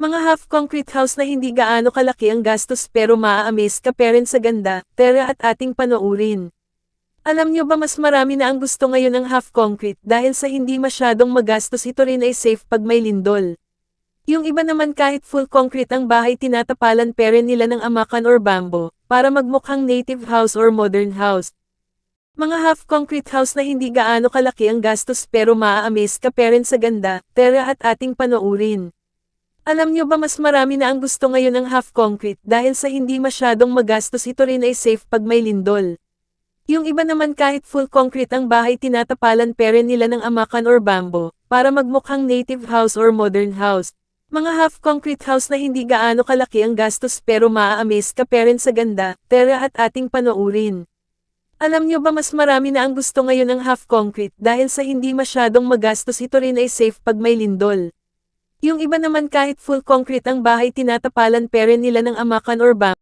Mga half-concrete house na hindi gaano kalaki ang gastos pero maa-amaze ka pa rin sa ganda, tera at ating panoorin. Alam nyo ba mas marami na ang gusto ngayon ng half-concrete dahil sa hindi masyadong magastos ito rin ay safe pag may lindol. Yung iba naman kahit full concrete ang bahay tinatapalan pa rin nila ng amakan or bamboo, para magmukhang native house or modern house. Mga half-concrete house na hindi gaano kalaki ang gastos pero maa-amaze ka pa rin sa ganda, tera at ating panoorin. Alam nyo ba mas marami na ang gusto ngayon ng half-concrete dahil sa hindi masyadong magastos ito rin ay safe pag may lindol. Yung iba naman kahit full concrete ang bahay tinatapalan pa rin nila ng amakan or bamboo, para magmukhang native house or modern house. Mga half-concrete house na hindi gaano kalaki ang gastos pero maa-amaze ka pa rin sa ganda, tera at ating panoorin. Alam nyo ba mas marami na ang gusto ngayon ng half-concrete dahil sa hindi masyadong magastos ito rin ay safe pag may lindol. Yung iba naman kahit full concrete ang bahay tinatapalan pa rin nila ng amakan or bamboo.